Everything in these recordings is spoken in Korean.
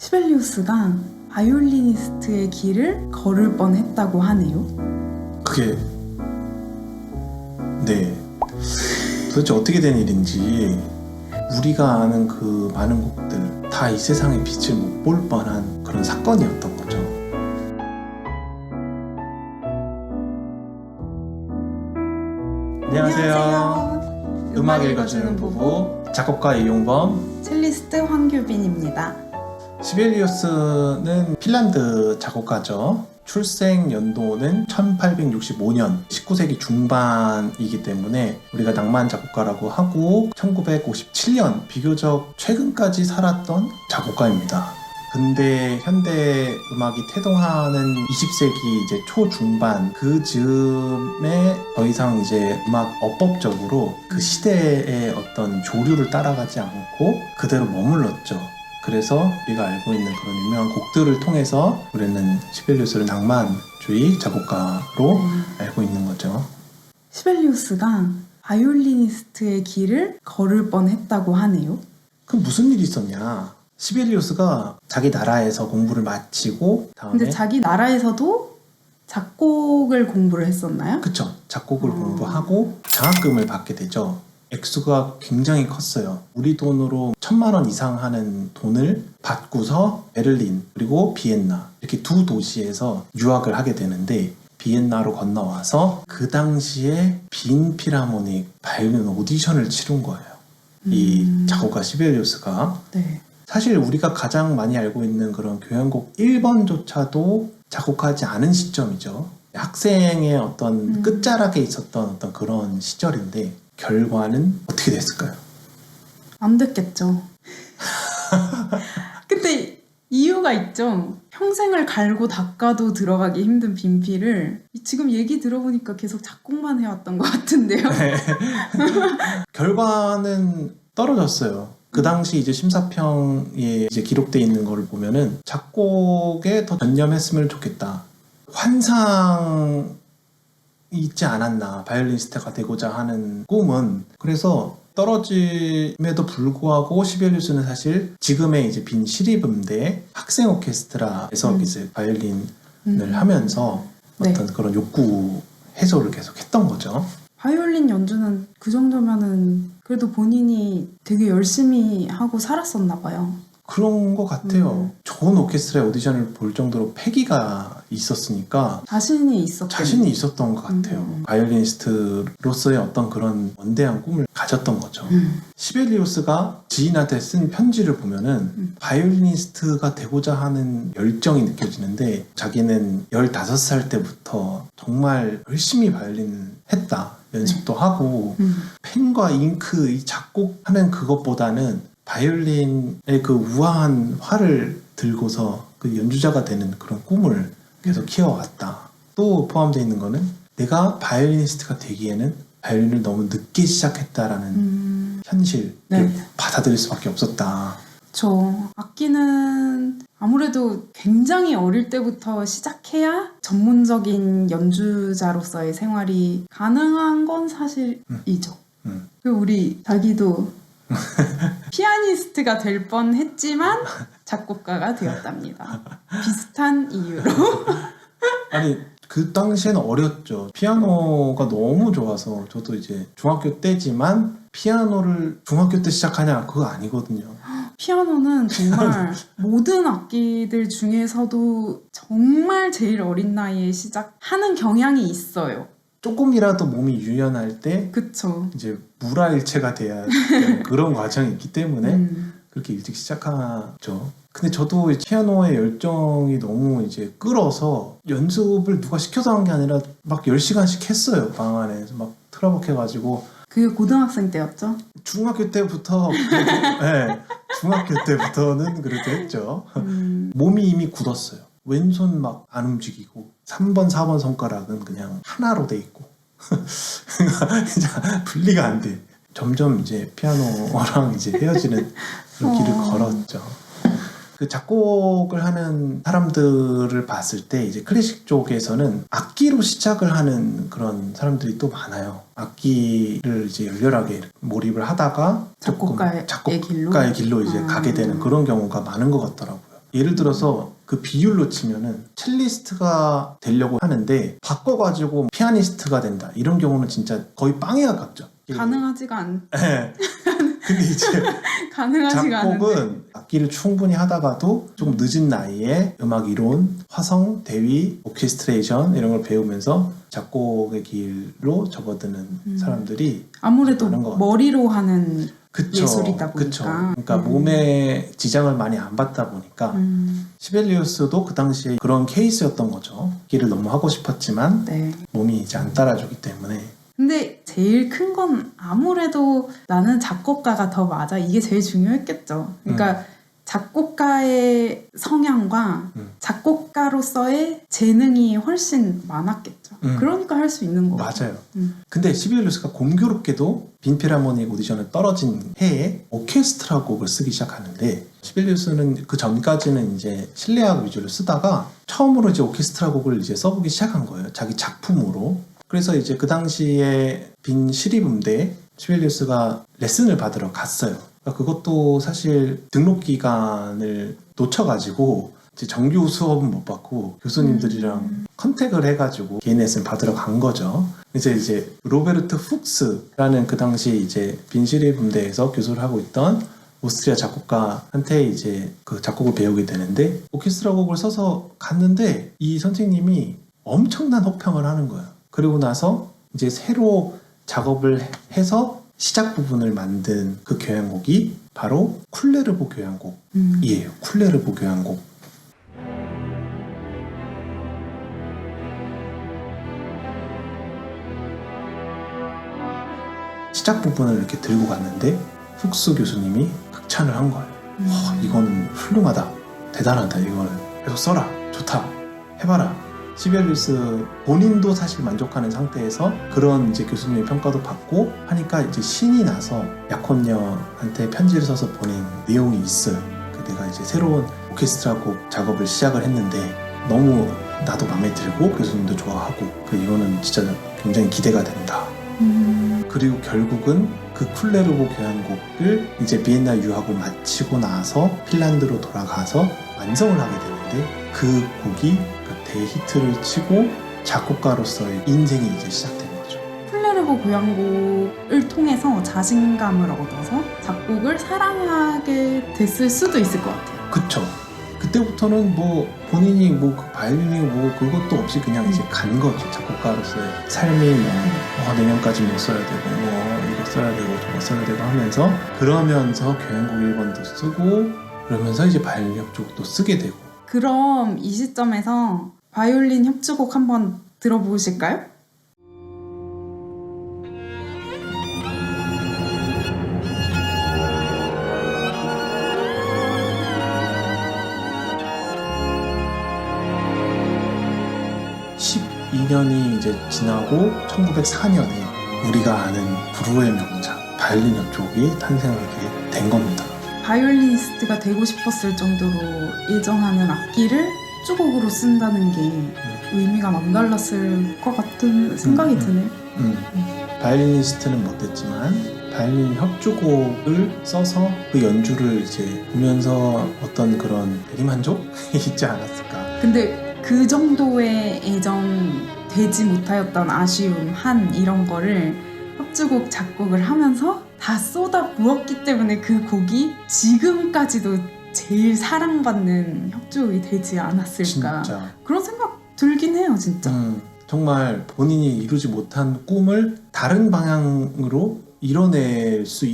시벨리우스가 바이올리니스트의 길을 걸을 뻔했다고 하네요. 그게 도대체 어떻게 된 일인지 우리가 아는 그 많은 곡들 다 이 세상의 빛을 못 볼 뻔한 그런 사건이었던 거죠. 안녕하세요. 음악 읽어주는 부부 작곡가 이용범, 첼리스트 황규빈입니다. 시벨리우스는 핀란드 작곡가죠. 출생 연도는 1865년 19세기 중반이기 때문에 우리가 낭만 작곡가라고 하고 1957년 비교적 최근까지 살았던 작곡가입니다. 근데 현대 음악이 태동하는 20세기 이제 초중반 그 즈음에 더 이상 이제 음악 어법적으로 그 시대의 어떤 조류를 따라가지 않고 그대로 머물렀죠. 그래서 우리가 알고 있는 그런 유명한 곡들을 통해서 우리는 시벨리우스를 낭만주의 작곡가로 알고 있는 거죠. 시벨리우스가 바이올리니스트의 길을 걸을 뻔했다고 하네요. 그럼 무슨 일이 있었냐? 시벨리우스가 자기 나라에서 공부를 마치고 다음에 근데 자기 나라에서도 작곡을 공부를 했었나요? 그쵸. 작곡을 공부하고 장학금을 받게 되죠. 액수가 굉장히 컸어요. 우리 돈으로 1,000만 원 이상 하는 돈을 받고서 베를린 그리고 비엔나 이렇게 두 도시에서 유학을 하게 되는데 비엔나로 건너와서 그 당시에 빈 필하모닉 바이올린 오디션을 치른 거예요. 이 작곡가 시벨리우스가. 네. 사실 우리가 가장 많이 알고 있는 그런 교향곡 1번조차도 작곡하지 않은 시점이죠. 학생의 어떤 끝자락에 있었던 어떤 그런 시절인데 결과는 어떻게 됐을까요? 안 됐겠죠. 근데 이유가 있죠. 평생을 갈고 닦아도 들어가기 힘든 빈필을 지금 얘기 들어보니까 계속 작곡만 해왔던 것 같은데요. 네. 결과는 떨어졌어요. 그 당시 이제 심사평에 이제 기록되어 있는 거를 보면은 작곡에 더 전념했으면 좋겠다. 환상이 있지 않았나. 바이올리니스트가 되고자 하는 꿈은. 그래서 떨어짐에도 불구하고 시벨리우스는 사실 지금의 이제 빈 시립음대 학생 오케스트라에서 이제 바이올린을 하면서 네. 어떤 그런 욕구 해소를 계속 했던 거죠. 바이올린 연주는 그 정도면은 그래도 본인이 되게 열심히 하고 살았었나 봐요. 그런 것 같아요. 좋은 오케스트라의 오디션을 볼 정도로 패기가 있었으니까 자신이 있었던 것 같아요. 바이올리니스트로서의 어떤 그런 원대한 꿈을 가졌던 거죠. 시벨리우스가 지인한테 쓴 편지를 보면은 바이올리니스트가 되고자 하는 열정이 느껴지는데 자기는 15살 때부터 정말 열심히 바이올린을 했다. 연습도 하고 펜과 잉크, 이 작곡하는 그것보다는 바이올린의 그 우아한 활을 들고서 그 연주자가 되는 그런 꿈을 계속 키워왔다. 또 포함되어 있는 거는 내가 바이올리니스트가 되기에는 바이올린을 너무 늦게 시작했다라는 현실을 받아들일 수밖에 없었다. 저 악기는 아무래도 굉장히 어릴 때부터 시작해야 전문적인 연주자로서의 생활이 가능한 건 사실이죠. 그리고 우리 자기도 피아니스트가 될 뻔했지만 작곡가가 되었답니다. 비슷한 이유로. 아니 그 당시에는 어렸죠. 피아노가 너무 좋아서 저도 이제 중학교 때지만 피아노를 중학교 때 시작하냐 그거 아니거든요. 피아노는 정말 모든 악기들 중에서도 정말 제일 어린 나이에 시작하는 경향이 있어요. 조금이라도 몸이 유연할 때 그쵸. 이제 물화일체가 돼야 되는 그런 과정이 있기 때문에 그렇게 일찍 시작하죠. 근데 저도 피아노의 열정이 너무 이제 끌어서 연습을 누가 시켜서 한 게 아니라 막 10시간씩 했어요. 방 안에서 막 틀어박혀가지고. 그게 고등학생 때였죠? 중학교 때부터 네, 중학교 때부터는 그렇게 했죠. 몸이 이미 굳었어요. 왼손 막 안 움직이고 3번, 4번 손가락은 그냥 하나로 돼 있고 진짜 분리가 안 돼. 점점 이제 피아노랑 이제 헤어지는 그런 길을 걸었죠. 그 작곡을 하는 사람들을 봤을 때 이제 클래식 쪽에서는 악기로 시작을 하는 그런 사람들이 또 많아요. 악기를 이제 열렬하게 몰입을 하다가 작곡가의 길로 이제 가게 되는 그런 경우가 많은 것 같더라고요. 예를 들어서 그 비율로 치면은 첼리스트가 되려고 하는데 바꿔가지고 피아니스트가 된다. 이런 경우는 진짜 거의 빵에 가깝죠. 가능하지가 않. 네. 근데 이제 가능하지가 않은데. 작곡은 악기를 충분히 하다가도 조금 늦은 나이에 음악 이론, 화성, 대위, 오케스트레이션 이런 걸 배우면서 작곡의 길로 접어드는 사람들이 아무래도 많은 것 같아요. 머리로 하는 그쵸, 예술이다 보니까. 그쵸. 그러니까 몸에 지장을 많이 안 받다 보니까 시벨리우스도 그 당시에 그런 케이스였던 거죠. 악기를 너무 하고 싶었지만 네. 몸이 이제 안 따라주기 때문에. 근데 제일 큰 건 아무래도 나는 작곡가가 더 맞아. 이게 제일 중요했겠죠. 그러니까 작곡가의 성향과 작곡가로서의 재능이 훨씬 많았겠죠. 그러니까 할 수 있는 거죠. 맞아요. 근데 시벨리우스가 공교롭게도 빈필하모닉 오디션을 떨어진 해에 오케스트라 곡을 쓰기 시작하는데 시벨리우스는 그 전까지는 이제 실내악 위주로 쓰다가 처음으로 이제 오케스트라 곡을 이제 써보기 시작한 거예요. 자기 작품으로. 그래서 이제 그 당시에 빈 시리음대에 시벨리우스가 레슨을 받으러 갔어요. 그러니까 그것도 사실 등록 기간을 놓쳐가지고 이제 정규 수업은 못 받고 교수님들이랑 컨택을 해가지고 개인 레슨 받으러 간 거죠. 그래서 이제 로베르트 훅스라는 그 당시 이제 빈 시리음대에서 교수를 하고 있던 오스트리아 작곡가한테 이제 그 작곡을 배우게 되는데 오케스트라 곡을 써서 갔는데 이 선생님이 엄청난 혹평을 하는 거예요. 그리고 나서 이제 새로 작업을 해서 시작 부분을 만든 그 교향곡이 바로 쿨레르보 교향곡이에요. 쿨레르보 교향곡. 시작 부분을 이렇게 들고 갔는데 훅스 교수님이 극찬을 한 거예요. 이거는 훌륭하다. 대단하다. 이거는 계속 써라. 좋다. 해봐라. 시벨리우스 본인도 사실 만족하는 상태에서 그런 이제 교수님의 평가도 받고 하니까 이제 신이 나서 약혼녀한테 편지를 써서 보낸 내용이 있어요. 내가 이제 새로운 오케스트라 곡 작업을 시작을 했는데 너무 나도 마음에 들고 교수님도 좋아하고 이거는 진짜 굉장히 기대가 된다. 그리고 결국은 그 쿨레르보 교향곡을 이제 비엔나 유학을 마치고 나서 핀란드로 돌아가서 완성을 하게 되는데 그 곡이 대히트를 치고 작곡가로서의 인생이 이제 시작된 거죠. 쿨레르보 교향곡을 통해서 자신감을 얻어서 작곡을 사랑하게 됐을 수도 있을 것 같아요. 그쵸. 그때부터는 뭐 본인이 뭐 그 바이올린이 뭐 그것도 없이 그냥 이제 간 거죠. 작곡가로서의 삶이 뭐 내년까지 뭐 써야 되고 뭐 이거 써야 되고 저거 써야 되고 하면서 그러면서 교향곡 1번도 쓰고 그러면서 이제 바이올린 협주곡도 쓰게 되고. 그럼 이 시점에서 바이올린 협주곡 한번 들어보실까요? (12년이) 이제 지나고 1904년에 우리가 아는 불후의 명작 바이올린 협주곡이 탄생하게 된 겁니다. 바이올리니스트가 되고 싶었을 정도로 예정하는 악기를 협주곡으로 쓴다는 게 의미가 남달랐을 것 같은 생각이 드네요. 바이올리니스트는 못됐지만 바이올린 협주곡을 써서 그 연주를 이제 보면서 어떤 그런 대리만족이 있지 않았을까. 근데 그 정도의 애정되지 못하였던 아쉬움, 한 이런 거를 협주곡 작곡을 하면서 다 쏟아 부었기 때문에 그 곡이 지금까지도 제일 사랑받는 협주곡이 되지 않았을까. 진짜. 그런 생각 들긴 해요, 진짜. 정말 본인이 이루지 못한 꿈을 다른 방향으로 이뤄낼 수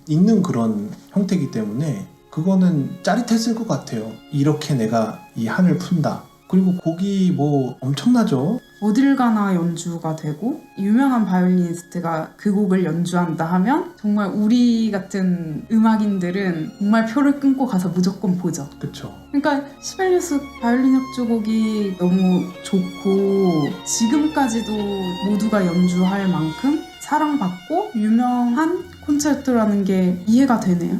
있는 그런 형태이기 때문에 그거는 짜릿했을 것 같아요. 이렇게 내가 이 한을 푼다. 그리고 곡이 뭐 엄청나죠. 어딜 가나 연주가 되고 유명한 바이올리니스트가 그 곡을 연주한다 하면 정말 우리 같은 음악인들은 정말 표를 끊고 가서 무조건 보죠. 그렇죠. 그러니까 시벨리우스 바이올린 협주곡이 너무 좋고 지금까지도 모두가 연주할 만큼 사랑받고 유명한 콘체르토라는 게 이해가 되네요.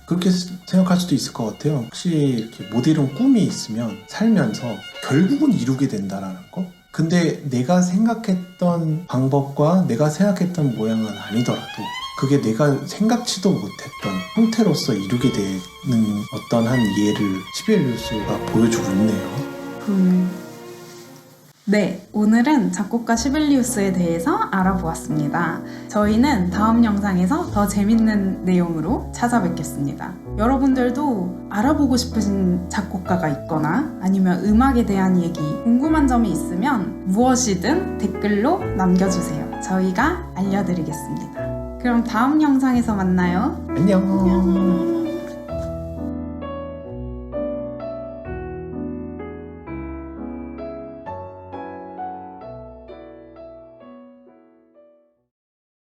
그렇게 생각할 수도 있을 것 같아요. 혹시 이렇게 못 이룬 꿈이 있으면 살면서 결국은 이루게 된다라는 거? 근데 내가 생각했던 방법과 내가 생각했던 모양은 아니더라도 그게 내가 생각지도 못했던 형태로서 이루게 되는 어떤 한 이해를 시베리우스가 보여주고 있네요. 네, 오늘은 작곡가 시벨리우스에 대해서 알아보았습니다. 저희는 다음 영상에서 더 재밌는 내용으로 찾아뵙겠습니다. 여러분들도 알아보고 싶으신 작곡가가 있거나 아니면 음악에 대한 얘기, 궁금한 점이 있으면 무엇이든 댓글로 남겨주세요. 저희가 알려드리겠습니다. 그럼 다음 영상에서 만나요. 안녕.